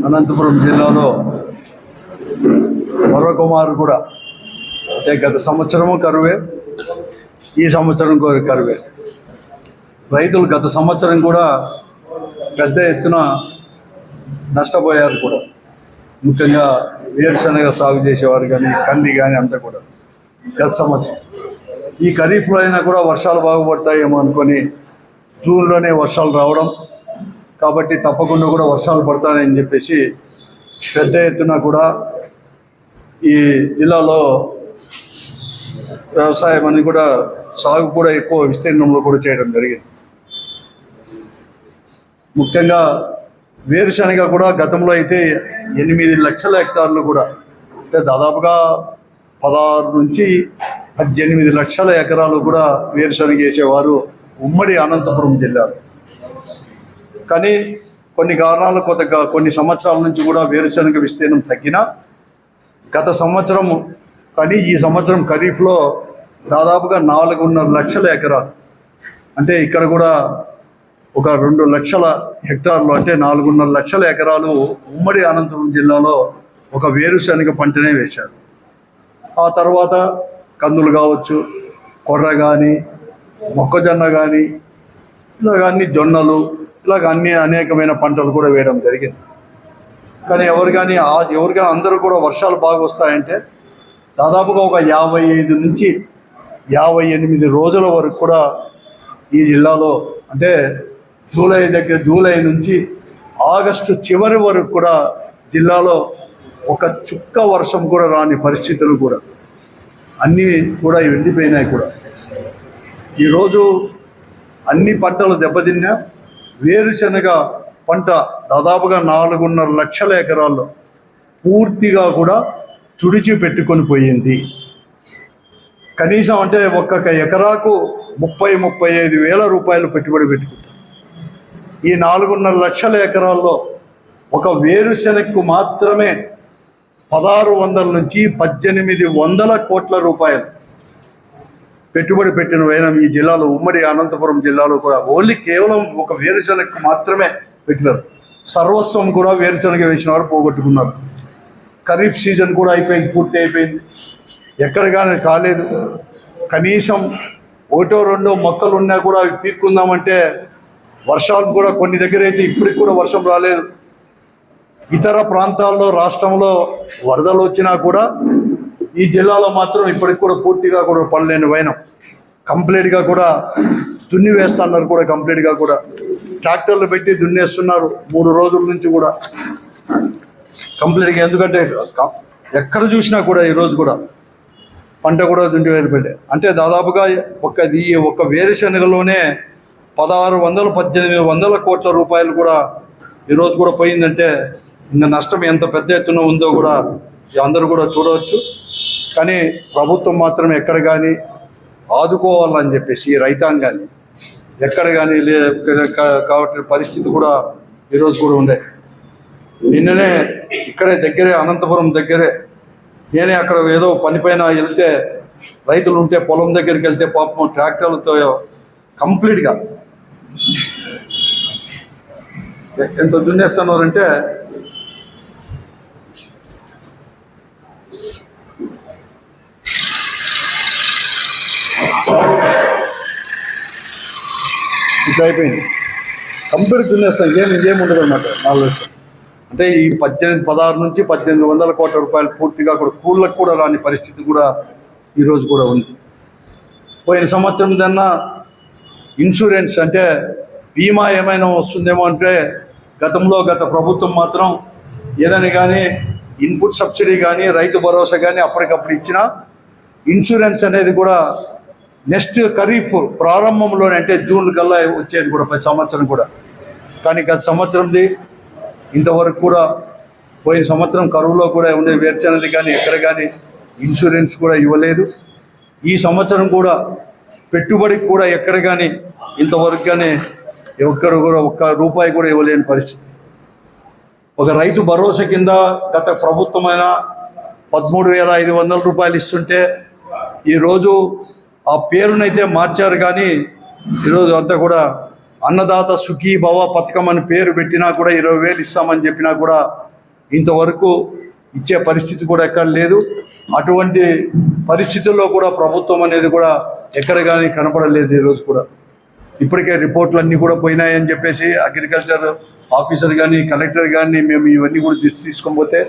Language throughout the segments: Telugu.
అనంతపురం జిల్లాలో మరొక మారు కూడా అంటే గత సంవత్సరము కరువే, ఈ సంవత్సరం కరువే. రైతులు గత సంవత్సరం కూడా పెద్ద ఎత్తున నష్టపోయారు కూడా. ముఖ్యంగా వేరుశనగ సాగు చేసేవారు కానీ, కంది కానీ అంతా కూడా గత సంవత్సరం. ఈ ఖరీఫ్లో అయినా కూడా వర్షాలు బాగుపడతాయేమో అనుకొని జూన్లోనే వర్షాలు రావడం, కాబట్టి తప్పకుండా కూడా వర్షాలు పడతాయని చెప్పేసి పెద్ద ఎత్తున కూడా ఈ జిల్లాలో వ్యవసాయం అని కూడా సాగు కూడా ఎక్కువ విస్తీర్ణంలో కూడా చేయడం జరిగింది. ముఖ్యంగా వేరుశనగ కూడా గతంలో అయితే 8 లక్షల హెక్టార్లు కూడా, అంటే దాదాపుగా 16 నుంచి 18 లక్షల ఎకరాలు కూడా వేరుశనగ వేసేవారు ఉమ్మడి అనంతపురం జిల్లాలో. కానీ కొన్ని కారణాలు కొన్ని సంవత్సరాల నుంచి కూడా వేరుశనగ విస్తీర్ణం తగ్గినా గత సంవత్సరం కానీ ఈ సంవత్సరం ఖరీఫ్లో దాదాపుగా 4.5 లక్షల ఎకరాలు, అంటే ఇక్కడ కూడా ఒక 2 లక్షల హెక్టార్లు, అంటే 4.5 లక్షల ఎకరాలు ఉమ్మడి అనంతపురం జిల్లాలో ఒక వేరుశనగ పంటనే వేశారు. ఆ తర్వాత కందులు కావచ్చు, కొర్ర కానీ, మొక్కజొన్న కానీ, ఇలాగ అన్ని జొన్నలు, ఇలాగ అన్ని అనేకమైన పంటలు కూడా వేయడం జరిగింది. కానీ ఎవరికైనా అందరూ కూడా వర్షాలు బాగా వస్తాయంటే దాదాపుగా ఒక 55 నుంచి 58 రోజుల వరకు కూడా ఈ జిల్లాలో, అంటే జూలై నుంచి ఆగస్టు చివరి వరకు కూడా జిల్లాలో ఒక చుక్క వర్షం కూడా రాని పరిస్థితులు కూడా అన్నీ కూడా ఎండిపోయినాయి కూడా. ఈరోజు అన్ని పంటలు దెబ్బతిన్నా వేరుశనగ పంట దాదాపుగా 4.5 లక్షల ఎకరాల్లో పూర్తిగా కూడా తుడిచి పెట్టుకొని పోయింది. కనీసం అంటే ఒక్కొక్క ఎకరాకు 30-35 వేల రూపాయలు పెట్టుబడి పెట్టుకుంటారు. ఈ 4.5 లక్షల ఎకరాల్లో ఒక వేరుశనగకు మాత్రమే 1600 నుంచి 1800 కోట్ల రూపాయలు పెట్టుబడి పెట్టిన వైనం ఈ జిల్లాలో, ఉమ్మడి అనంతపురం జిల్లాలో కూడా ఓన్లీ కేవలం ఒక వేరుశనగకు మాత్రమే పెట్టినారు. సర్వస్వం కూడా వేరుశనగ వేసిన వారు పోగొట్టుకున్నారు. ఖరీఫ్ సీజన్ కూడా అయిపోయింది, పూర్తి అయిపోయింది, ఎక్కడ కానీ కాలేదు. కనీసం 1-2 మొక్కలు ఉన్నా కూడా అవి పీక్కుందామంటే వర్షాలు కూడా కొన్ని దగ్గర అయితే ఇప్పటికి కూడా వర్షం రాలేదు. ఇతర ప్రాంతాల్లో రాష్ట్రంలో వరదలు వచ్చినా కూడా ఈ జిల్లాలో మాత్రం ఇప్పటికి కూడా పూర్తిగా కూడా పడలేని వైనం. కంప్లీట్గా కూడా దున్ని వేస్తున్నారు కూడా, కంప్లీట్గా కూడా ట్రాక్టర్లు పెట్టి దున్నేస్తున్నారు 3 రోజుల నుంచి కూడా కంప్లీట్గా. ఎందుకంటే ఎక్కడ చూసినా కూడా ఈరోజు కూడా పంట కూడా దున్ని వేరుపెట్టే, అంటే దాదాపుగా ఒక్క వేరుశనగలోనే 1600-1800 కోట్ల రూపాయలు కూడా ఈరోజు కూడా పోయిందంటే ఇంకా నష్టం ఎంత పెద్ద ఎత్తున ఉందో కూడా అందరూ కూడా చూడవచ్చు. కానీ ప్రభుత్వం మాత్రం ఎక్కడ కానీ ఆదుకోవాలని చెప్పేసి ఈ రైతాంగాన్ని ఎక్కడ కానీ కాబట్టి పరిస్థితి కూడా ఈరోజు కూడా ఉండే. నిన్ననే ఇక్కడే దగ్గరే, అనంతపురం దగ్గరే, నేనే అక్కడ ఏదో పనిపైన వెళ్తే రైతులు ఉంటే పొలం దగ్గరికి వెళ్తే పాపం ట్రాక్టర్లతో కంప్లీట్గా ఎంత దున్నేస్తున్నారంటే ఇట్లా అయిపోయింది. కంప్లీట్ దున్నేస్తాం, ఇదేముండదు అన్నమాట 4 లక్షలు. అంటే ఈ 16 నుంచి 1800 కోట్ల రూపాయలు పూర్తిగా కూడా కూళ్ళకు కూడా రాని పరిస్థితి కూడా ఈరోజు కూడా ఉంది. పోయిన సంవత్సరం కన్నా ఇన్సూరెన్స్ అంటే బీమా ఏమైనా వస్తుందేమో అంటే గత ప్రభుత్వం మాత్రం ఏదని కానీ ఇన్పుట్ సబ్సిడీ కానీ రైతు భరోసా కానీ అప్పటికప్పుడు ఇచ్చిన ఇన్సూరెన్స్ అనేది కూడా నెక్స్ట్ ఖరీఫ్ ప్రారంభంలోనే, అంటే జూన్ కల్లా వచ్చేది కూడా ప్రతి సంవత్సరం కూడా. కానీ గత సంవత్సరంది ఇంతవరకు కూడా, పోయిన సంవత్సరం కరువులో కూడా ఉండే వేరుశనగది కానీ ఎక్కడ కానీ ఇన్సూరెన్స్ కూడా ఇవ్వలేదు. ఈ సంవత్సరం కూడా పెట్టుబడికి కూడా ఎక్కడ కానీ ఇంతవరకు కానీ ఎక్కడ కూడా ₹1 కూడా ఇవ్వలేని పరిస్థితి. ఒక రైతు భరోసా కింద గత ప్రభుత్వమైన 13,500 రూపాయలు ఇస్తుంటే ఈరోజు ఆ పేరునైతే మార్చారు, కానీ ఈరోజు అంతా కూడా అన్నదాత సుఖీ భవ పథకం అని పేరు పెట్టినా కూడా 20,000 ఇస్తామని చెప్పినా కూడా ఇంతవరకు ఇచ్చే పరిస్థితి కూడా ఎక్కడ లేదు. అటువంటి పరిస్థితుల్లో కూడా ప్రభుత్వం అనేది కూడా ఎక్కడ కానీ కనపడలేదు. ఈరోజు కూడా ఇప్పటికే రిపోర్ట్లు అన్నీ కూడా పోయినాయని చెప్పేసి అగ్రికల్చర్ ఆఫీసర్ కానీ కలెక్టర్ కానీ మేము ఇవన్నీ కూడా తీసుకొని పోతే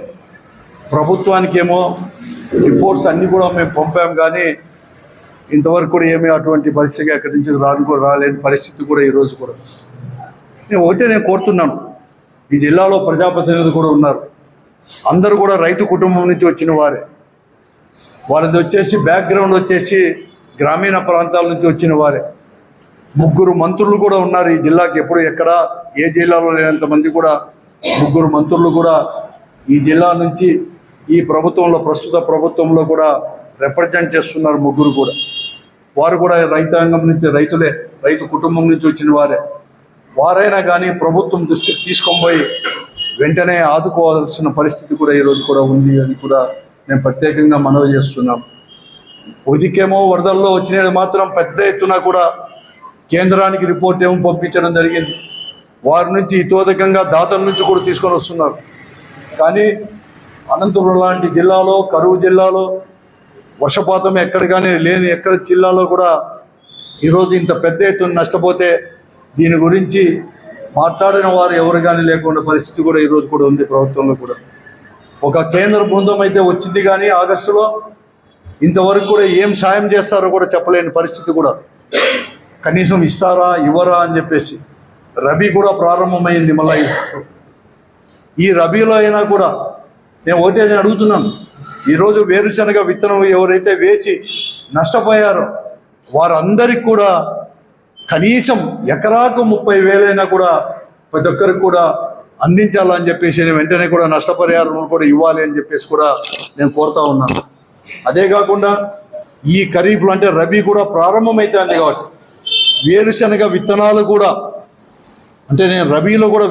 ప్రభుత్వానికి ఏమో రిపోర్ట్స్ అన్నీ కూడా మేము పంపాం, కానీ ఇంతవరకు కూడా ఏమీ అటువంటి పరిస్థితి ఎక్కడి నుంచి రాలేని పరిస్థితి కూడా ఈరోజు కూడా. నేను కోరుతున్నాను, ఈ జిల్లాలో ప్రజాప్రతినిధులు కూడా ఉన్నారు, అందరూ కూడా రైతు కుటుంబం నుంచి వచ్చిన వారే. వాళ్ళది వచ్చేసి బ్యాక్గ్రౌండ్ వచ్చేసి గ్రామీణ ప్రాంతాల నుంచి వచ్చిన వారే. 3 మంత్రులు కూడా ఉన్నారు ఈ జిల్లాకి. ఎప్పుడు ఎక్కడ ఏ జిల్లాలో లేనంత మంది కూడా 3 మంత్రులు కూడా ఈ జిల్లా నుంచి ఈ ప్రభుత్వంలో ప్రస్తుత ప్రభుత్వంలో కూడా రిప్రజెంట్ చేస్తున్నారు. 3 కూడా వారు కూడా రైతాంగం నుంచి రైతులే, రైతు కుటుంబం నుంచి వచ్చిన వారే. వారైనా కానీ ప్రభుత్వం దృష్టికి తీసుకొని పోయి వెంటనే ఆదుకోవాల్సిన పరిస్థితి కూడా ఈరోజు కూడా ఉంది అని కూడా నేను ప్రత్యేకంగా మనవి చేస్తున్నాం. ఉదికేమో వరదల్లో వచ్చినది మాత్రం పెద్ద ఎత్తున కూడా కేంద్రానికి రిపోర్ట్ ఏమో పంపించడం జరిగింది. వారి నుంచి ఇతోదకంగా దాతల నుంచి కూడా తీసుకొని వస్తున్నారు. కానీ అనంతపురం లాంటి జిల్లాలో, కరువు జిల్లాలో వర్షపాతం ఎక్కడ కానీ లేని ఎక్కడ జిల్లాలో కూడా ఈరోజు ఇంత పెద్ద ఎత్తున నష్టపోతే దీని గురించి మాట్లాడిన వారు ఎవరు కానీ లేకుండా పరిస్థితి కూడా ఈరోజు కూడా ఉంది. ప్రభుత్వంలో కూడా ఒక కేంద్ర బృందం అయితే వచ్చింది, కానీ ఆగస్టులో ఇంతవరకు కూడా ఏం సాయం చేస్తారో కూడా చెప్పలేని పరిస్థితి కూడా. కనీసం ఇస్తారా ఇవ్వరా అని చెప్పేసి రబీ కూడా ప్రారంభమైంది. మళ్ళీ ఈ రబీలో అయినా కూడా నేను అడుగుతున్నాను, ఈరోజు వేరుశనగ విత్తనం ఎవరైతే వేసి నష్టపోయారో వారందరికీ కూడా కనీసం ఎకరాకు 30,000 కూడా ప్రతి ఒక్కరికి కూడా అందించాలని చెప్పేసి వెంటనే కూడా నష్టపరిహారం కూడా ఇవ్వాలి అని చెప్పేసి కూడా నేను కోరుతా ఉన్నాను. అదే కాకుండా ఈ ఖరీఫ్లో అంటే రబీ కూడా ప్రారంభమవుతుంది కాబట్టి వేరుశనగ విత్తనాలు కూడా అంటే నేను రబీలో కూడా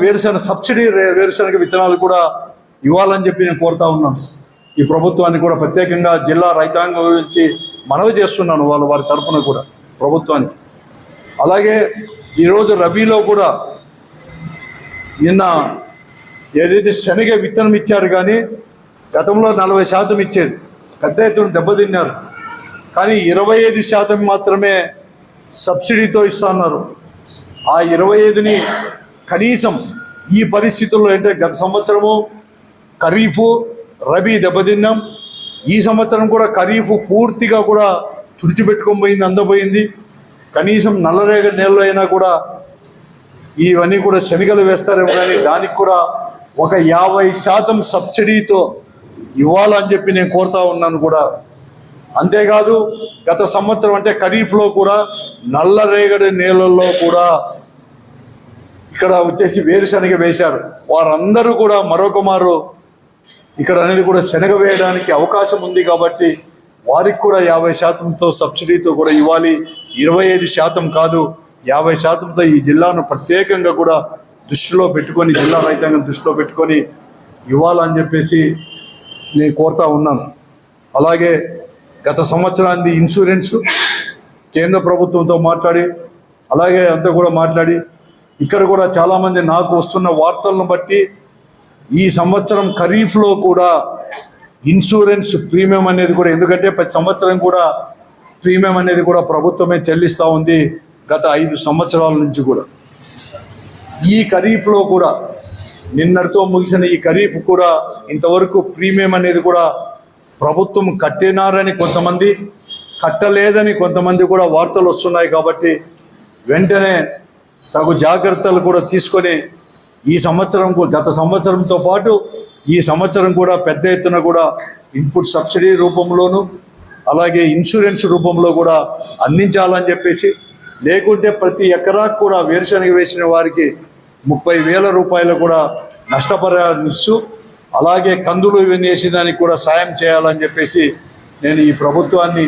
సబ్సిడీ వేరుశనగ విత్తనాలు కూడా ఇవ్వాలని చెప్పి నేను కోరుతా ఉన్నాను. ఈ ప్రభుత్వాన్ని కూడా ప్రత్యేకంగా జిల్లా రైతాంగం గురించి మనవి చేస్తున్నాను వారి తరఫున కూడా ప్రభుత్వానికి. అలాగే ఈరోజు రబీలో కూడా నిన్న ఏదైతే శనగ విత్తనం ఇచ్చారు, కానీ గతంలో 40% ఇచ్చేది, పెద్ద ఎత్తున దెబ్బతిన్నారు. కానీ 25% మాత్రమే సబ్సిడీతో ఇస్తున్నారు. ఆ 25ని కనీసం ఈ పరిస్థితుల్లో అంటే గత సంవత్సరము ఖరీఫ్ రబీ దెబ్బతిన్నాం. ఈ సంవత్సరం కూడా ఖరీఫ్ పూర్తిగా కూడా తుడిచిపెట్టుకొని అందపోయింది. కనీసం నల్లరేగడి నేలలో అయినా కూడా ఇవన్నీ కూడా శనగలు వేస్తారేమో, కానీ దానికి కూడా ఒక 50% సబ్సిడీతో ఇవ్వాలని చెప్పి నేను కోరుతా ఉన్నాను కూడా. అంతేకాదు గత సంవత్సరం అంటే ఖరీఫ్లో కూడా నల్లరేగడి నేలల్లో కూడా ఇక్కడ వచ్చేసి వేరుశనగ వేశారు. వారందరూ కూడా మరొక మారు ఇక్కడ అనేది కూడా శనగ వేయడానికి అవకాశం ఉంది కాబట్టి వారికి కూడా 50%తో సబ్సిడీతో కూడా ఇవ్వాలి. 25% కాదు, 50%తో ఈ జిల్లాను ప్రత్యేకంగా కూడా దృష్టిలో పెట్టుకొని, జిల్లా రైతాంగం దృష్టిలో పెట్టుకొని ఇవ్వాలని చెప్పేసి నేను కోరుతా ఉన్నాను. అలాగే గత సంవత్సరానికి ఇన్సూరెన్స్ కేంద్ర ప్రభుత్వంతో మాట్లాడి, అలాగే అంతా కూడా మాట్లాడి, ఇక్కడ కూడా చాలామంది నాకు వస్తున్న వార్తలను బట్టి ఈ సంవత్సరం ఖరీఫ్లో కూడా ఇన్సూరెన్స్ ప్రీమియం అనేది కూడా, ఎందుకంటే ప్రతి సంవత్సరం కూడా ప్రీమియం అనేది కూడా ప్రభుత్వమే చెల్లిస్తూ ఉంది గత 5 సంవత్సరాల నుంచి కూడా. ఈ ఖరీఫ్లో కూడా నిన్నటితో ముగిసిన ఈ ఖరీఫ్ కూడా ఇంతవరకు ప్రీమియం అనేది కూడా ప్రభుత్వం కట్టినారని కొంతమంది, కట్టలేదని కొంతమంది కూడా వార్తలు వస్తున్నాయి. కాబట్టి వెంటనే తగు జాగ్రత్తలు కూడా తీసుకొని ఈ సంవత్సరం గత సంవత్సరంతో పాటు ఈ సంవత్సరం కూడా పెద్ద ఎత్తున కూడా ఇన్పుట్ సబ్సిడీ రూపంలోను అలాగే ఇన్సూరెన్స్ రూపంలో కూడా అందించాలని చెప్పేసి, లేకుంటే ప్రతి ఎకరాకు కూడా వేరుశనగ వేసిన వారికి 30,000 రూపాయలు కూడా నష్టపరిహారం ఇస్తూ, అలాగే కందులు ఇవన్నీ వేసేదానికి కూడా సాయం చేయాలని చెప్పేసి నేను ఈ ప్రభుత్వాన్ని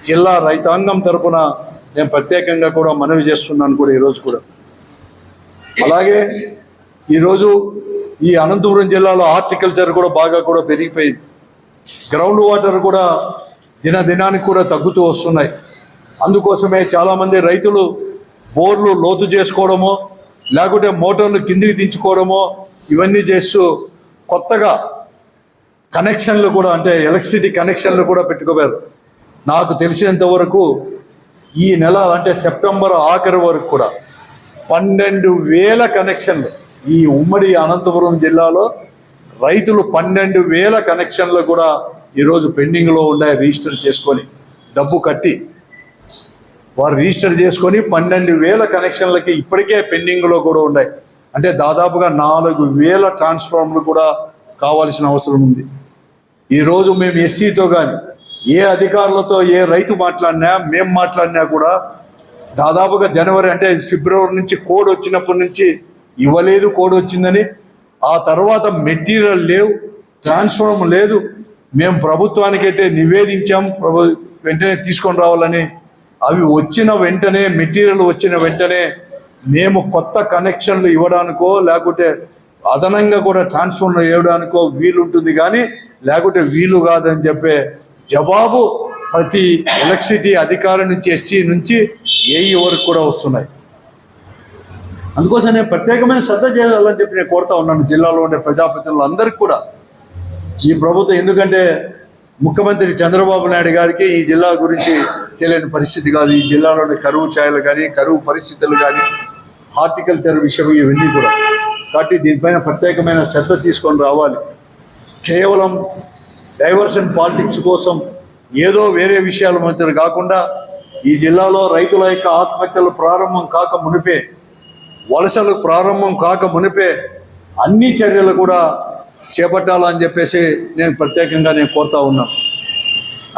జిల్లా రైతాంగం తరపున నేను ప్రత్యేకంగా కూడా మనవి చేస్తున్నాను కూడా ఈరోజు కూడా. అలాగే ఈరోజు ఈ అనంతపురం జిల్లాలో హార్టికల్చర్ కూడా బాగా కూడా పెరిగిపోయింది. గ్రౌండ్ వాటర్ కూడా దినదినానికి కూడా తగ్గుతూ వస్తున్నాయి. అందుకోసమే చాలామంది రైతులు బోర్లు లోతు చేసుకోవడమో లేకుంటే మోటార్లు కిందికి దించుకోవడమో ఇవన్నీ చేస్తూ కొత్తగా కనెక్షన్లు కూడా అంటే ఎలక్ట్రిసిటీ కనెక్షన్లు కూడా పెట్టుకోవారు. నాకు తెలిసినంత వరకు ఈ నెల అంటే సెప్టెంబర్ ఆఖరి వరకు కూడా 12,000 కనెక్షన్లు ఈ ఉమ్మడి అనంతపురం జిల్లాలో రైతులు 12,000 కనెక్షన్లు కూడా ఈరోజు పెండింగ్లో ఉన్నాయి. రిజిస్టర్ చేసుకొని డబ్బు కట్టి వారు రిజిస్టర్ చేసుకొని 12,000 కనెక్షన్లకి ఇప్పటికే పెండింగ్లో కూడా ఉన్నాయి. అంటే దాదాపుగా 4,000 ట్రాన్స్ఫార్మర్లు కూడా కావాల్సిన అవసరం ఉంది. ఈరోజు మేము ఎస్సీతో కానీ ఏ అధికారులతో ఏ రైతు మాట్లాడినా మేము మాట్లాడినా కూడా దాదాపుగా జనవరి అంటే ఫిబ్రవరి నుంచి కోడ్ వచ్చినప్పటి నుంచి ఇవ్వలేదు, కోడ్ వచ్చిందని. ఆ తర్వాత మెటీరియల్ లేవు, ట్రాన్స్ఫార్మర్ లేదు. మేము ప్రభుత్వానికైతే నివేదించాం వెంటనే తీసుకొని రావాలని. అవి వచ్చిన వెంటనే మెటీరియల్ వచ్చిన వెంటనే మేము కొత్త కనెక్షన్లు ఇవ్వడానికో లేకుంటే అదనంగా కూడా ట్రాన్స్ఫార్మర్ ఇవ్వడానికో వీలుంటుంది, కానీ లేకుంటే వీలు కాదని చెప్పే జవాబు ప్రతి ఎలక్ట్రిసిటీ అధికారి నుంచి ఎస్సీ నుంచి ఏఈ వరకు కూడా వస్తున్నాయి. అందుకోసం నేను ప్రత్యేకమైన శ్రద్ధ చేయాలని చెప్పి నేను కోరుతా ఉన్నాను జిల్లాలో ఉండే ప్రజాప్రతినిధులు అందరికీ కూడా. ఈ ప్రభుత్వం ఎందుకంటే ముఖ్యమంత్రి చంద్రబాబు నాయుడు గారికి ఈ జిల్లా గురించి తెలియని పరిస్థితి కాదు. ఈ జిల్లాలోని కరువు ఛాయలు కానీ కరువు పరిస్థితులు కానీ హార్టికల్చర్ విషయం ఇవన్నీ కూడా. కాబట్టి దీనిపైన ప్రత్యేకమైన శ్రద్ధ తీసుకొని రావాలి. కేవలం డైవర్షన్ పాలిటిక్స్ కోసం ఏదో వేరే విషయాల మధ్య కాకుండా ఈ జిల్లాలో రైతుల యొక్క ఆత్మహత్యలు ప్రారంభం కాక మునిపే, వలసలు ప్రారంభం కాక మునిపే అన్ని చర్యలు కూడా చేపట్టాలని చెప్పేసి నేను ప్రత్యేకంగా కోరుతా ఉన్నాను.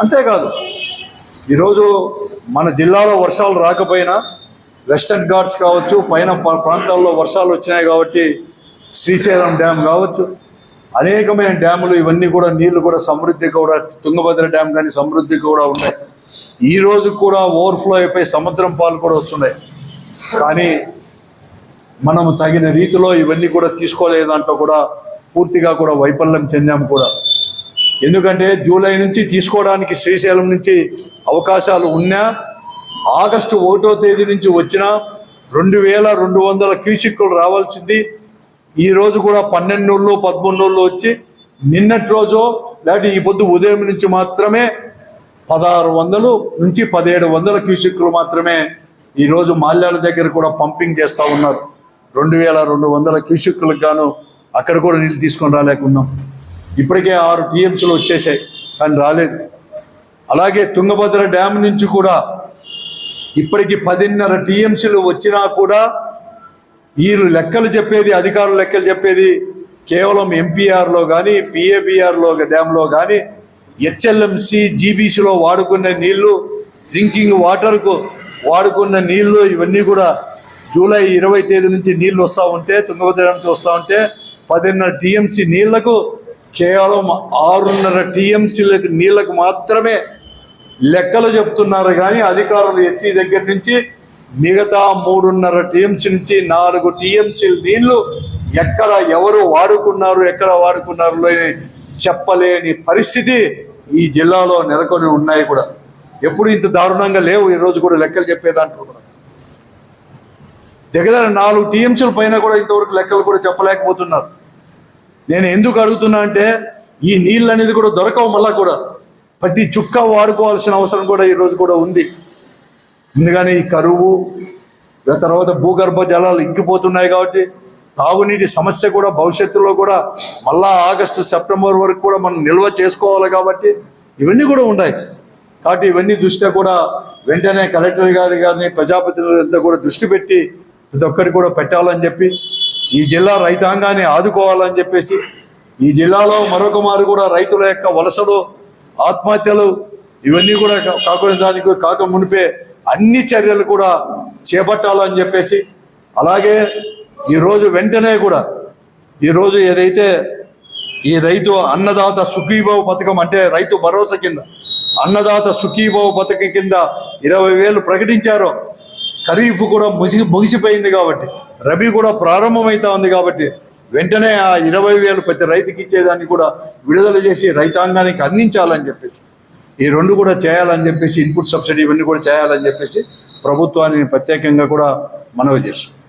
అంతేకాదు ఈరోజు మన జిల్లాలో వర్షాలు రాకపోయినా వెస్టర్న్ ఘాట్స్ కావచ్చు, పైన ప్రాంతాల్లో వర్షాలు వచ్చినాయి కాబట్టి శ్రీశైలం డ్యామ్ కావచ్చు, అనేకమైన డ్యాములు ఇవన్నీ కూడా నీళ్లు కూడా సమృద్ధి కూడా, తుంగభద్ర డ్యామ్ కానీ సమృద్ధి కూడా ఉన్నాయి. ఈ రోజు కూడా ఓవర్ఫ్లో అయిపోయి సముద్రం పాలు కూడా వస్తున్నాయి. కానీ మనము తగిన రీతిలో ఇవన్నీ కూడా తీసుకోలేదంటూ కూడా పూర్తిగా కూడా వైఫల్యం చెందాము కూడా. ఎందుకంటే జూలై నుంచి తీసుకోవడానికి శ్రీశైలం నుంచి అవకాశాలు ఉన్నా ఆగస్టు 1వ తేదీ నుంచి వచ్చిన 2,200 క్యూసిక్లు రావాల్సింది ఈ రోజు కూడా 12 రోజులు 13 రోజులు వచ్చి నిన్నటి రోజు లేకపోతే ఈ పొద్దు ఉదయం నుంచి మాత్రమే 1,600 నుంచి 1,700 క్యూసిక్లు మాత్రమే ఈరోజు మాల్యాల దగ్గర కూడా పంపింగ్ చేస్తూ ఉన్నారు. 2,200 క్యూసిక్లకు గాను అక్కడ కూడా నీళ్ళు తీసుకొని రాలేకున్నాం. ఇప్పటికే 6 టీఎంసీలు వచ్చేసాయి కానీ రాలేదు. అలాగే తుంగభద్ర డ్యామ్ నుంచి కూడా ఇప్పటికి 10.5 టీఎంసీలు వచ్చినా కూడా వీళ్ళు లెక్కలు చెప్పేది, అధికారులు లెక్కలు చెప్పేది కేవలం ఎంపీఆర్లో కానీ పిఏబిఆర్లో డ్యామ్లో కానీ హెచ్ఎల్ఎంసి జీబీసీలో వాడుకునే నీళ్లు, డ్రింకింగ్ వాటర్కు వాడుకున్న నీళ్లు ఇవన్నీ కూడా జూలై 20వ తేదీ నుంచి నీళ్లు వస్తూ ఉంటే, తుంగభద్ర నుంచి వస్తూ ఉంటే 10.5 టీఎంసీ నీళ్లకు కేవలం 6.5 టీఎంసీలకు నీళ్లకు మాత్రమే లెక్కలు చెప్తున్నారు. కానీ అధికారులు ఎస్సీ దగ్గర నుంచి మిగతా 3.5 టీఎంసీ నుంచి 4 టీఎంసీల నీళ్లు ఎక్కడ ఎవరు వాడుకున్నారు ఎక్కడ వాడుకున్నారు చెప్పలేని పరిస్థితి ఈ జిల్లాలో నెలకొని ఉన్నాయి కూడా. ఎప్పుడు ఇంత దారుణంగా లేవు. ఈరోజు కూడా లెక్కలు చెప్పేదాంట్లో కూడా దగ్గర 4 టీఎంసీల పైన కూడా ఇంతవరకు లెక్కలు కూడా చెప్పలేకపోతున్నారు. నేను ఎందుకు అడుగుతున్నా అంటే ఈ నీళ్ళు అనేది కూడా దొరకవు. మళ్ళా కూడా ప్రతి చుక్క వాడుకోవాల్సిన అవసరం కూడా ఈరోజు కూడా ఉంది. ఎందుకని ఈ కరువు తర్వాత భూగర్భ జలాలు ఇంకిపోతున్నాయి కాబట్టి తాగునీటి సమస్య కూడా భవిష్యత్తులో కూడా మళ్ళా ఆగస్టు సెప్టెంబర్ వరకు కూడా మనం నిల్వ చేసుకోవాలి కాబట్టి ఇవన్నీ కూడా ఉన్నాయి. కాబట్టి ఇవన్నీ దృష్ట్యా కూడా వెంటనే కలెక్టర్ గారి కానీ ప్రజాప్రతినిధులంతా కూడా దృష్టి పెట్టి ప్రతి ఒక్కరికి కూడా పెట్టాలని చెప్పి ఈ జిల్లా రైతాంగాన్ని ఆదుకోవాలని చెప్పేసి ఈ జిల్లాలో మరొక మారు కూడా రైతుల యొక్క వలసలు ఆత్మహత్యలు ఇవన్నీ కూడా కాకుండా దానికి కాక మునిపే అన్ని చర్యలు కూడా చేపట్టాలని చెప్పేసి, అలాగే ఈరోజు వెంటనే కూడా ఈరోజు ఏదైతే ఈ రైతు అన్నదాత సుఖీభావ పథకం అంటే రైతు భరోసా కింద అన్నదాత సుఖీభావ పథకం కింద 20,000 ప్రకటించారో, ఖరీఫ్ కూడా ముగిసిపోయింది కాబట్టి రబీ కూడా ప్రారంభమవుతా ఉంది కాబట్టి వెంటనే ఆ 20,000 ప్రతి రైతుకి ఇచ్చేదాన్ని కూడా విడుదల చేసి రైతాంగానికి అందించాలని చెప్పేసి ఈ 2 కూడా చేయాలని చెప్పేసి ఇన్పుట్ సబ్సిడీ ఇవన్నీ కూడా చేయాలని చెప్పేసి ప్రభుత్వాన్ని ప్రత్యేకంగా కూడా మనవి చేస్తాం.